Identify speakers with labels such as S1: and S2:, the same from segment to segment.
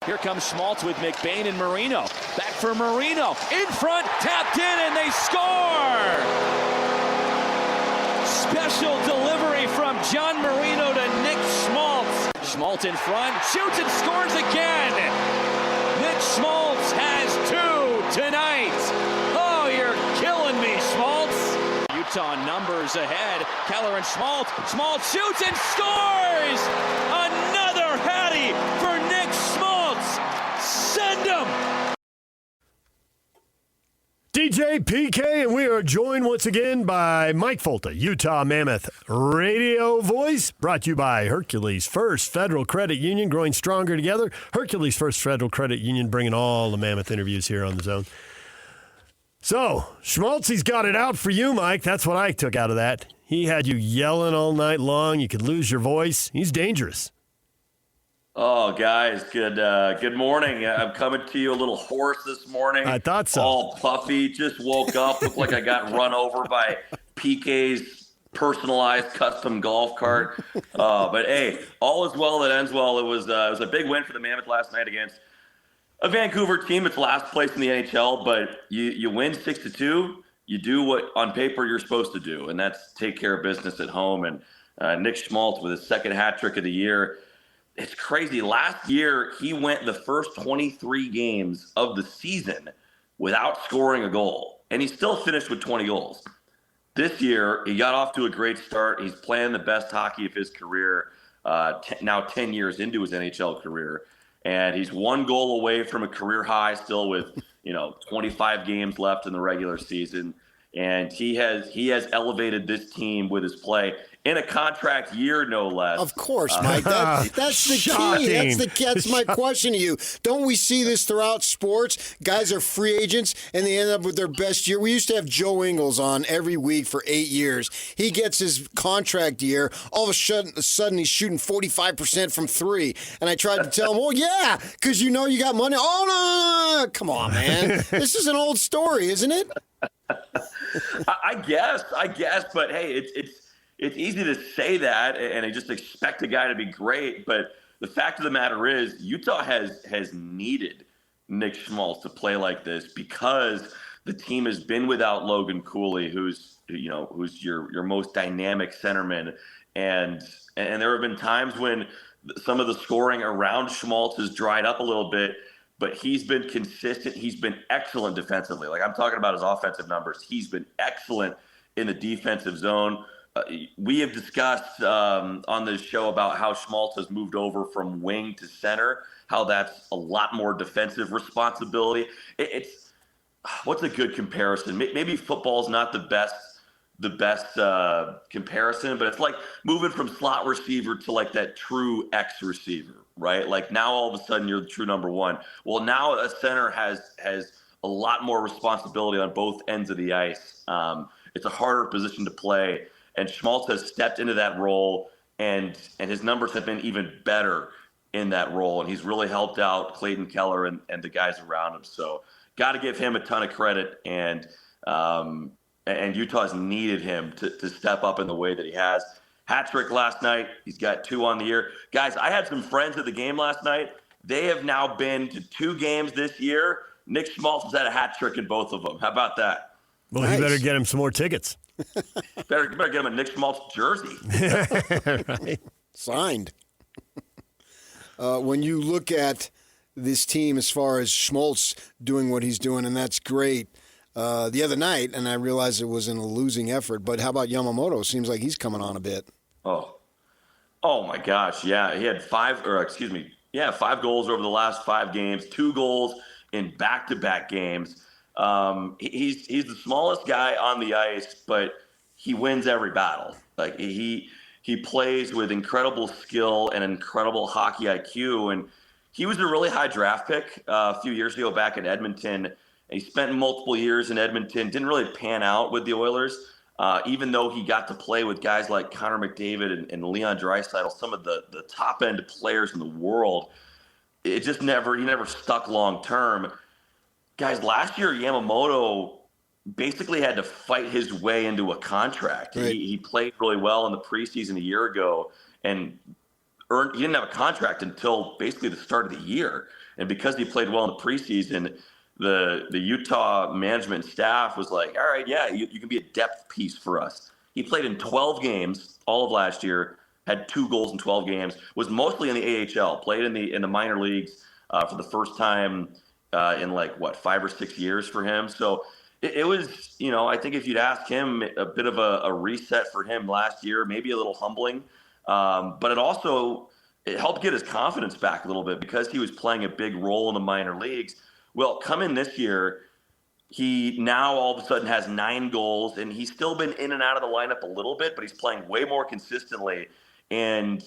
S1: Here comes Schmaltz with McBain and Marino. Back for Marino. In front, tapped in, and they score! Special delivery from John Marino to Nick Schmaltz. Schmaltz in front, shoots and scores again! Nick Schmaltz has two tonight! Oh, you're killing me, Schmaltz! Utah numbers ahead. Keller and Schmaltz. Schmaltz shoots and scores! Another Hattie for Nick Schmaltz! Send him!
S2: DJ PK, and we are joined once again by Mike Folta, Utah Mammoth radio voice, brought to you by Hercules First Federal Credit Union, growing stronger together. Hercules First Federal Credit Union, bringing all the Mammoth interviews here on the Zone. So, Schmaltzy's got it out for you, Mike. That's what I took out of that. He had you yelling all night long. You could lose your voice. He's dangerous.
S3: Oh, guys, good morning. I'm coming to you a little hoarse this morning.
S2: I thought so.
S3: All puffy. Just woke up. Looked like I got run over by PK's personalized custom golf cart. But, hey, all is well that ends well. It was a big win for the Mammoth last night against a Vancouver team. It's last place in the NHL, but you win 6-2. You do what on paper you're supposed to do, and that's take care of business at home. And Nick Schmaltz with his second hat trick of the year. It's crazy. Last year, he went the first 23 games of the season without scoring a goal, and he still finished with 20 goals. This year, he got off to a great start. He's playing the best hockey of his career, now 10 years into his NHL career, and he's one goal away from a career high still with 25 games left in the regular season, and he has elevated this team with his play. In a contract year, no less.
S4: Of course, Mike. That's the key. That's my question to you. Don't we see this throughout sports? Guys are free agents, and they end up with their best year. We used to have Joe Ingles on every week for 8 years. He gets his contract year. All of a sudden, he's shooting 45% from three. And I tried to tell him, well, yeah, because you got money. Oh, no. Come on, man. This is an old story, isn't it?
S3: I guess. But, hey, it's easy to say that and I just expect a guy to be great, but the fact of the matter is Utah has needed Nick Schmaltz to play like this because the team has been without Logan Cooley, who's your most dynamic centerman, and there have been times when some of the scoring around Schmaltz has dried up a little bit, but he's been consistent. He's been excellent defensively. Like, I'm talking about his offensive numbers. He's been excellent in the defensive zone. We have discussed on this show about how Schmaltz has moved over from wing to center, how that's a lot more defensive responsibility. It's what's a good comparison? Maybe football's not the best comparison, but it's like moving from slot receiver to like that true X receiver, right? Like now all of a sudden you're the true number one. Well, now a center has a lot more responsibility on both ends of the ice. It's a harder position to play. And Schmaltz has stepped into that role, and his numbers have been even better in that role. And he's really helped out Clayton Keller and the guys around him. So got to give him a ton of credit. And Utah's needed him to step up in the way that he has. Hat trick last night. He's got 2 on the year. Guys, I had some friends at the game last night. They have now been to 2 games this year. Nick Schmaltz has had a hat trick in both of them. How about that?
S2: Well, nice. You better get him some more tickets.
S3: better get him a Nick Schmaltz jersey.
S2: Right.
S4: Signed. When you look at this team as far as Schmaltz doing what he's doing, and that's great, the other night, and I realized it was in a losing effort, but how about Yamamoto? Seems like he's coming on a bit. Oh my gosh, yeah. He had 5 goals over the last 5 games, 2 goals in back-to-back games. He's the smallest guy on the ice, but he wins every battle. Like he plays with incredible skill and incredible hockey IQ. And he was a really high draft pick a few years ago back in Edmonton. And he spent multiple years in Edmonton, didn't really pan out with the Oilers, even though he got to play with guys like Connor McDavid and Leon Draisaitl, some of the top end players in the world. He never stuck long term. Guys, last year, Yamamoto basically had to fight his way into a contract. Right. He played really well in the preseason a year ago and
S3: he didn't have a contract until basically the start of the year. And because he played well in the preseason, the Utah management staff was like, all right, yeah, you can be a depth piece for us. He played in 12 games all of last year, had 2 goals in 12 games, was mostly in the AHL, played in the minor leagues for the first time in 5 or 6 years for him. So it was, I think if you'd ask him, a bit of a reset for him last year, maybe a little humbling. But it helped get his confidence back a little bit because he was playing a big role in the minor leagues. Well, coming this year, he now all of a sudden has 9 goals, and he's still been in and out of the lineup a little bit, but he's playing way more consistently. And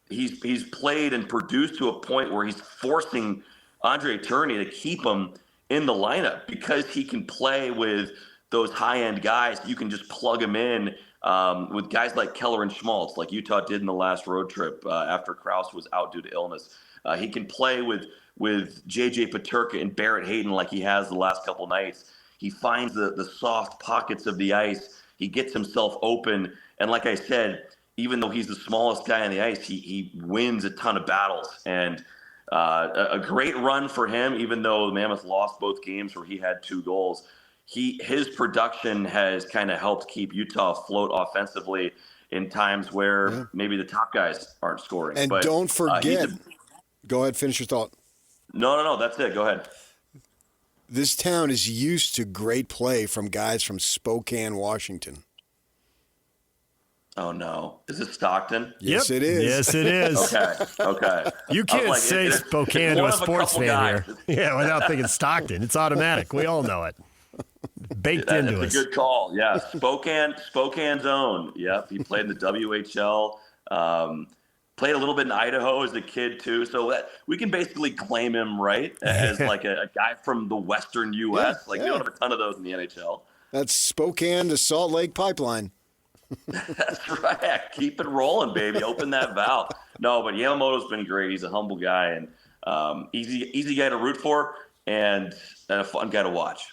S3: he's played and produced to a point where he's forcing Andre Tourigny to keep him in the lineup because he can play with those high-end guys. You can just plug him in with guys like Keller and Schmaltz, like Utah did in the last road trip after Krause was out due to illness. He can play with J.J. Peterka and Barrett Hayton like he has the last couple nights. He finds the soft pockets of the ice. He gets himself open. And like I said, even though he's the smallest guy on the ice, he wins a ton of battles. And a great run for him, even though the Mammoth lost both games where he had 2 goals. His production has kind of helped keep Utah afloat offensively in times where maybe the top guys aren't scoring.
S4: And
S3: but,
S4: don't forget, go ahead, finish your thought.
S3: No, that's it. Go ahead.
S4: This town is used to great play from guys from Spokane, Washington.
S3: Oh, no. Is it Stockton?
S4: Yes, it is.
S2: Yes, it is.
S3: Okay.
S2: You can't say Spokane to a sports fan
S3: guys.
S2: here. Yeah, without thinking Stockton. It's automatic. We all know it. Baked into us.
S3: That's a good call. Yeah, Spokane's own. Yep, he played in the WHL. Played a little bit in Idaho as a kid too. So we can basically claim him, right, as like a guy from the Western U.S. We don't have a ton of those in the NHL.
S4: That's Spokane to Salt Lake pipeline.
S3: That's right. Keep it rolling, baby. Open that valve. No, but Yamamoto's been great. He's a humble guy and easy guy to root for and a fun guy to watch.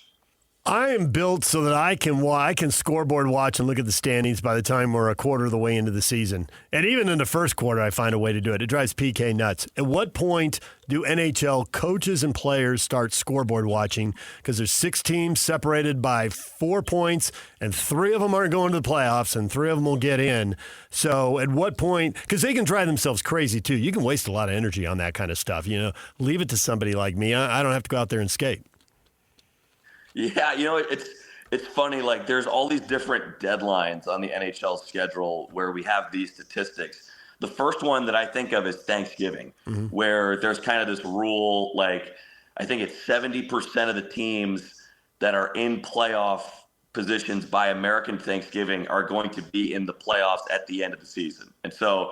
S2: I am built so that I can scoreboard watch and look at the standings by the time we're a quarter of the way into the season. And even in the first quarter, I find a way to do it. It drives PK nuts. At what point do NHL coaches and players start scoreboard watching? Because there's 6 teams separated by 4 points, and 3 of them aren't going to the playoffs, and 3 of them will get in. So at what point, because they can drive themselves crazy too. You can waste a lot of energy on that kind of stuff. Leave it to somebody like me. I don't have to go out there and skate.
S3: Yeah, it's funny. Like there's all these different deadlines on the NHL schedule where we have these statistics. The first one that I think of is Thanksgiving, where there's kind of this rule, like I think it's 70% of the teams that are in playoff positions by American Thanksgiving are going to be in the playoffs at the end of the season. And so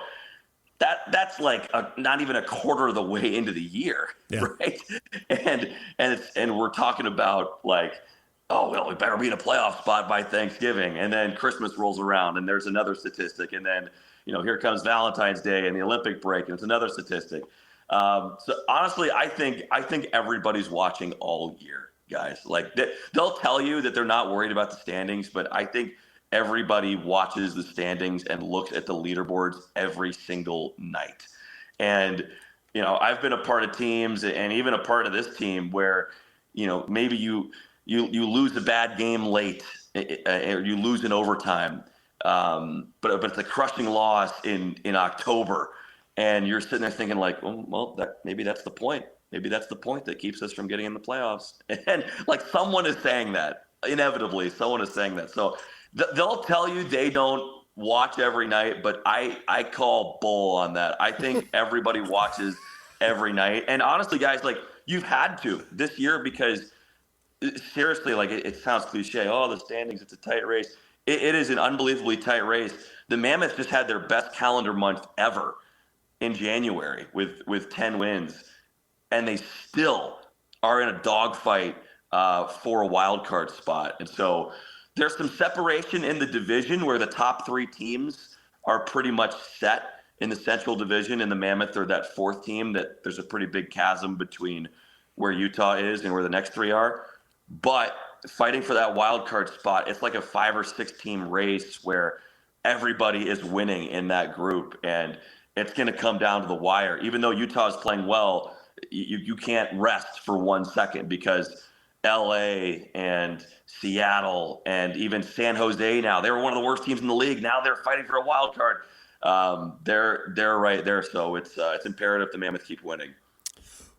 S3: that's like not even a quarter of the way into the year, right? And we're talking about like, oh, well, we better be in a playoff spot by Thanksgiving. And then Christmas rolls around and there's another statistic. And then, here comes Valentine's Day and the Olympic break and it's another statistic. So honestly, I think everybody's watching all year, guys. Like they'll tell you that they're not worried about the standings, but I think everybody watches the standings and looks at the leaderboards every single night. And, I've been a part of teams and even a part of this team where, maybe you lose a bad game late or you lose in overtime. But it's a crushing loss in October. And you're sitting there thinking like, maybe that's the point. Maybe that's the point that keeps us from getting in the playoffs. And like someone is saying that. Inevitably, someone is saying that. So they'll tell you they don't watch every night, but I call bull on that. I think everybody watches every night. And honestly, guys, like you've had to this year because seriously, like it sounds cliche. Oh, the standings, it's a tight race. It is an unbelievably tight race. The Mammoths just had their best calendar month ever in January with 10 wins, and they still are in a dogfight for a wild card spot. And so there's some separation in the division where the top 3 teams are pretty much set in the Central Division, and the Mammoth are that 4th team that there's a pretty big chasm between where Utah is and where the next 3 are. But fighting for that wild card spot, it's like a 5 or 6 team race where everybody is winning in that group. And it's going to come down to the wire. Even though Utah is playing well, you can't rest for 1 second because LA and Seattle and even San Jose now, they were one of the worst teams in the league. Now they're fighting for a wild card. They're right there. So it's imperative the Mammoth keep winning.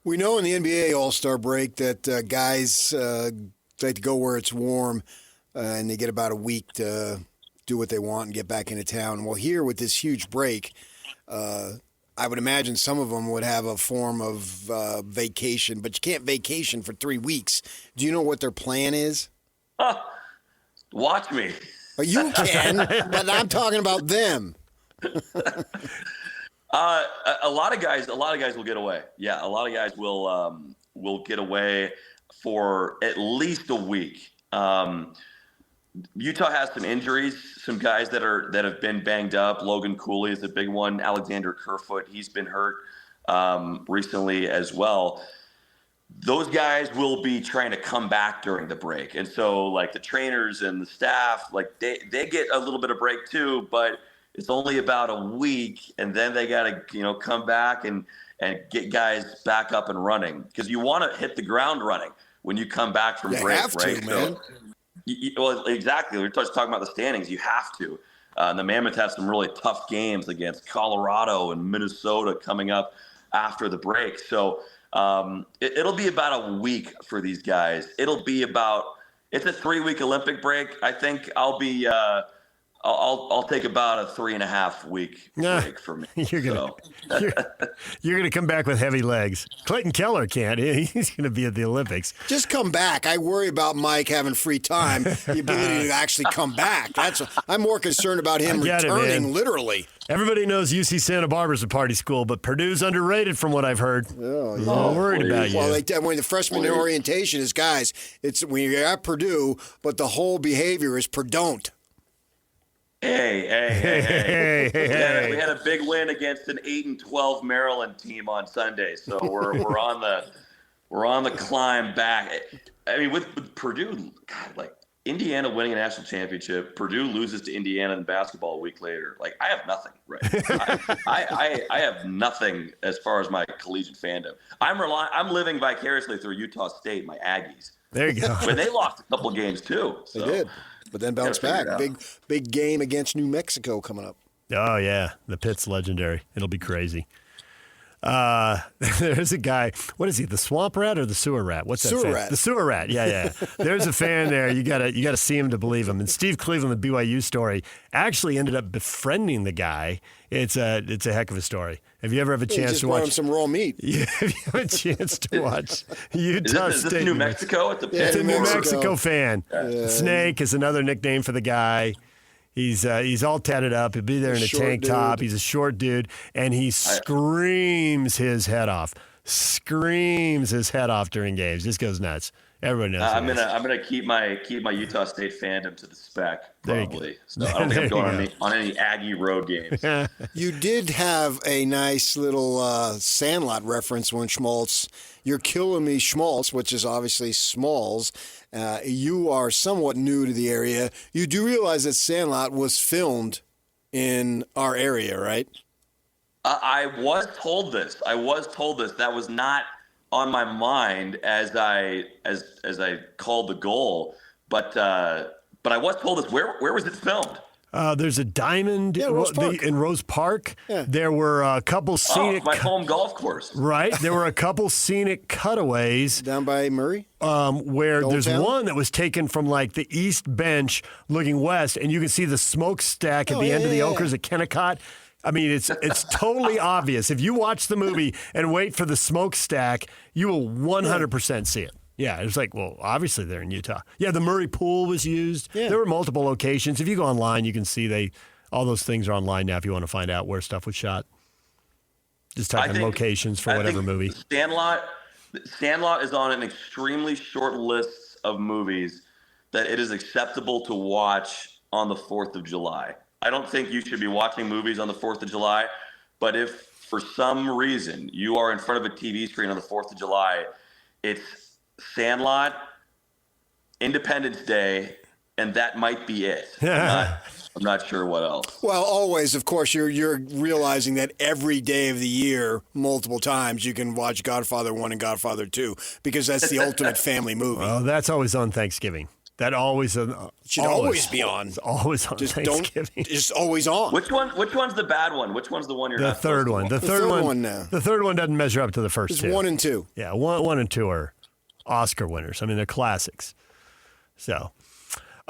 S4: We know in the NBA All-Star break that guys like to go where it's warm and they get about a week to do what they want and get back into town. Well, here with this huge break, I would imagine some of them would have a form of vacation, but you can't vacation for 3 weeks. Do you know what their plan is?
S3: Watch me.
S4: You can, but I'm talking about them.
S3: A lot of guys will get away. Yeah, a lot of guys will get away for at least a week. Utah has some injuries, some guys that have been banged up. Logan Cooley is a big one. Alexander Kerfoot, he's been hurt recently as well. Those guys will be trying to come back during the break. And so like the trainers and the staff, like they get a little bit of break too, but it's only about a week, and then they got to, come back and get guys back up and running because you want to hit the ground running when you come back from break,
S4: have
S3: right?
S4: to, man.
S3: Well, exactly. We're just talking about the standings. You have to. The Mammoth have some really tough games against Colorado and Minnesota coming up after the break. So it'll be about a week for these guys. It's a 3-week Olympic break. I think I'll be. I'll take about a 3.5 week break for me.
S2: You're gonna come back with heavy legs. Clayton Keller can't. He's gonna be at the Olympics.
S4: Just come back. I worry about Mike having free time, the ability to actually come back. I'm more concerned about him returning literally.
S2: Everybody knows UC Santa Barbara's a party school, but Purdue's underrated from what I've heard.
S4: Oh, yeah.
S2: I'm worried about you.
S4: Well, when the freshman orientation is, guys, it's when you're at Purdue, but the whole behavior is Purdon't.
S3: Hey. We had a big win against an 8-12 Maryland team on Sunday, so we're on the climb back. I mean, with Purdue, God, like Indiana winning a national championship, Purdue loses to Indiana in basketball a week later. Like I have nothing, right? I have nothing as far as my collegiate fandom. I'm living vicariously through Utah State, my Aggies.
S2: There you go.
S3: But they lost a couple games too. So.
S4: They did. But then bounce back. Big game against New Mexico coming up.
S2: Oh, yeah. The pit's legendary. It'll be crazy. There's a guy. What is he, the swamp rat or the sewer rat? What's that?
S4: Sewer rat.
S2: The sewer rat. Yeah. There's a fan there. You gotta see him to believe him. And Steve Cleveland, the BYU story, actually ended up befriending the guy. It's a heck of a story. Have you ever have a chance to watch?
S4: Him some raw meat.
S2: Yeah, have you have a chance to watch Utah State?
S3: Is this New Mexico?
S2: It's a New Mexico fan.
S4: Yeah.
S2: Snake is another nickname for the guy. He's all tatted up. He'll be there in a tank top. He's a short dude, and he screams his head off. During games. Just goes nuts. Everyone knows.
S3: I'm gonna keep my Utah State fandom to the spec probably. So I don't think I'm going on any Aggie road games.
S4: You did have a nice little Sandlot reference when Schmaltz. You're killing me, Schmaltz, which is obviously Smalls. You are somewhat new to the area. You do realize that Sandlot was filmed in our area, right?
S3: I was told this. That was not on my mind as I called the goal, but I was told this. Where was it filmed?
S2: There's a diamond in Rose Park.
S4: Yeah.
S2: There were a couple scenic.
S3: My home golf course.
S2: Right. There were a couple scenic cutaways.
S4: Down by Murray?
S2: Where
S4: Old
S2: there's
S4: Town?
S2: one that was taken from like the east bench looking west, and you can see the smokestack at the end of the Okers at Kennecott. I mean, it's totally obvious. If you watch the movie and wait for the smokestack, you will 100% see it. Yeah, it was like, well, obviously they're in Utah. Yeah, the Murray Pool was used. Yeah. There were multiple locations. If you go online, you can see all those things are online now if you want to find out where stuff was shot. Just type in locations for whatever movie.
S3: Sandlot is on an extremely short list of movies that it is acceptable to watch on the 4th of July. I don't think you should be watching movies on the 4th of July, but if for some reason you are in front of a TV screen on the 4th of July, it's Sandlot, Independence Day, and that might be it. I'm I'm not sure what else.
S4: Well, always, of course, you're realizing that every day of the year, multiple times, you can watch Godfather 1 and Godfather 2 because that's the ultimate family movie.
S2: Well, that's always on Thanksgiving. That always
S4: should always be on.
S2: It's always on Thanksgiving.
S4: Just always on.
S3: Which one's the bad one? Which one's the one you're
S2: The
S3: not
S2: third one. The third one now. The third one doesn't measure up to the first two.
S4: 1 and 2.
S2: Yeah, one and 2 are Oscar winners. I mean, they're classics. So,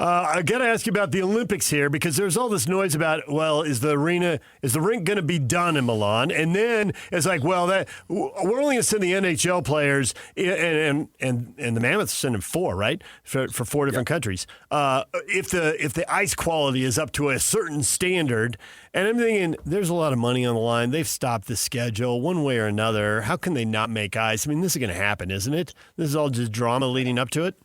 S2: I got to ask you about the Olympics here because there's all this noise about, well, is the rink going to be done in Milan? And then it's like, well, we're only going to send the NHL players, and the Mammoths sending 4, right, for 4 different countries. If the ice quality is up to a certain standard, and I'm thinking, there's a lot of money on the line. They've stopped the schedule one way or another. How can they not make ice? I mean, this is going to happen, isn't it? This is all just drama leading up to it.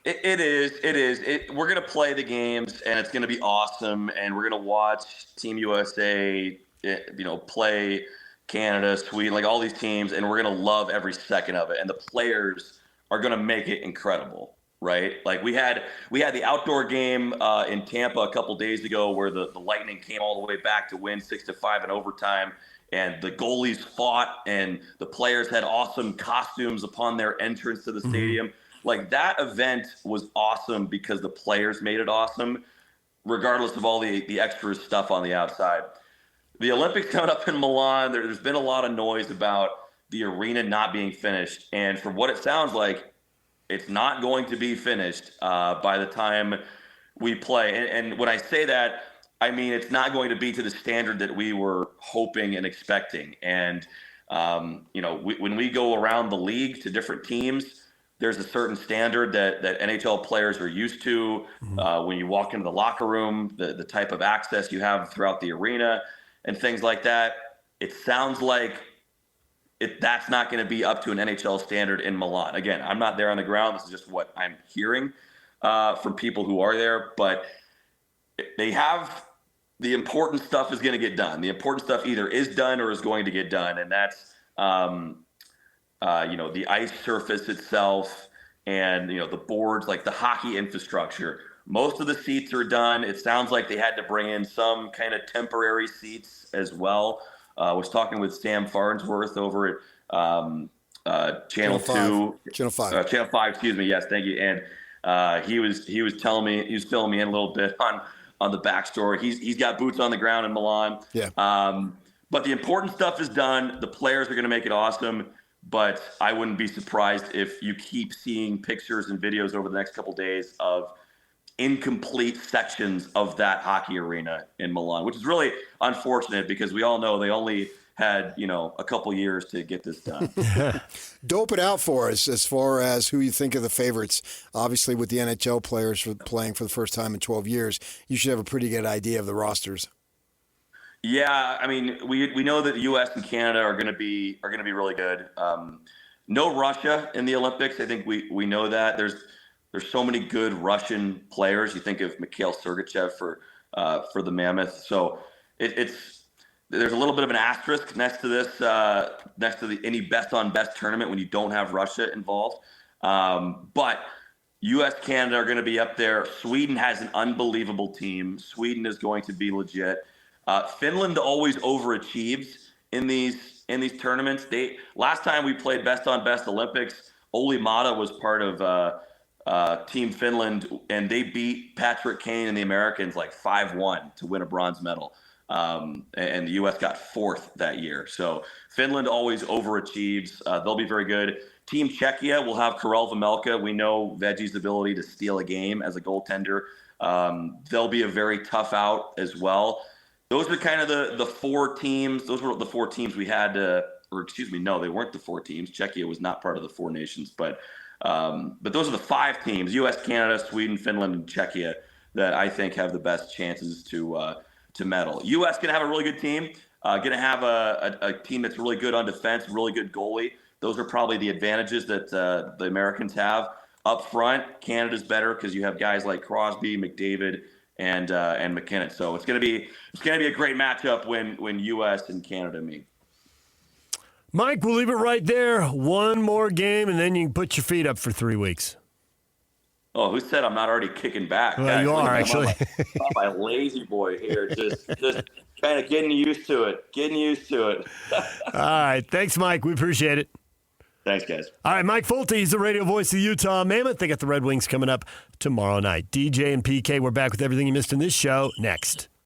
S3: It is. We're going to play the games, and it's going to be awesome. And we're going to watch Team USA, play Canada, Sweden, like all these teams, and we're going to love every second of it. And the players are going to make it incredible, right? Like we had the outdoor game in Tampa a couple days ago where the Lightning came all the way back to win 6-5 in overtime. And the goalies fought, and the players had awesome costumes upon their entrance to the stadium. Like that event was awesome because the players made it awesome, regardless of all the extra stuff on the outside. The Olympics coming up in Milan, there's been a lot of noise about the arena not being finished. And from what it sounds like, it's not going to be finished by the time we play. And when I say that, I mean it's not going to be to the standard that we were hoping and expecting. And, when we go around the league to different teams, there's a certain standard that NHL players are used to when you walk into the locker room, the type of access you have throughout the arena and things like that. It sounds like that's not going to be up to an NHL standard in Milan. Again, I'm not there on the ground. This is just what I'm hearing from people who are there. But they have the important stuff is going to get done. The important stuff either is done or is going to get done. And that's the ice surface itself and, the boards, like the hockey infrastructure. Most of the seats are done. It sounds like they had to bring in some kind of temporary seats as well. I was talking with Sam Farnsworth over at Channel 2.
S4: Channel 5.
S3: Channel 5, excuse me. Yes, thank you. And he was telling me, he was filling me in a little bit on the backstory. He's got boots on the ground in Milan.
S4: Yeah.
S3: But the important stuff is done. The players are going to make it awesome. But I wouldn't be surprised if you keep seeing pictures and videos over the next couple of days of incomplete sections of that hockey arena in Milan, which is really unfortunate because we all know they only had, a couple years to get this done.
S4: Dope it out for us as far as who you think are the favorites. Obviously, with the NHL players playing for the first time in 12 years, you should have a pretty good idea of the rosters.
S3: Yeah, I mean, we know that the U.S. and Canada are going to be really good. No Russia in the Olympics. I think we know that. There's so many good Russian players. You think of Mikhail Sergachev for the Mammoth. So there's a little bit of an asterisk next to this, next to any best on best tournament when you don't have Russia involved. But U.S. Canada are going to be up there. Sweden has an unbelievable team. Sweden is going to be legit. Finland always overachieves in these tournaments. Last time we played best on best Olympics, Olli Mata was part of Team Finland, and they beat Patrick Kane and the Americans like 5-1 to win a bronze medal. And the U.S. got 4th that year. So Finland always overachieves. They'll be very good. Team Czechia will have Karel Vejmelka. We know Veggie's ability to steal a game as a goaltender. They'll be a very tough out as well. Those are kind of the 4 teams. Those were the 4 teams we had no, they weren't the 4 teams. Czechia was not part of the 4 nations, but those are the 5 teams: U.S., Canada, Sweden, Finland, and Czechia that I think have the best chances to medal. U.S. going to have a really good team. Going to have a team that's really good on defense, really good goalie. Those are probably the advantages that the Americans have. Up front, Canada's better because you have guys like Crosby, McDavid, and McKinnon. So it's gonna be a great matchup when U.S. and Canada meet.
S2: Mike, we'll leave it right there. One more game, and then you can put your feet up for 3 weeks.
S3: Oh, who said I'm not already kicking back?
S2: Well, you are, actually.
S3: I'm my lazy boy here, just kind of getting used to it.
S2: All right. Thanks, Mike. We appreciate it.
S3: Thanks, guys.
S2: All right, Mike Folta, he's the radio voice of the Utah Mammoth. They got the Red Wings coming up tomorrow night. DJ and PK, we're back with everything you missed in this show next.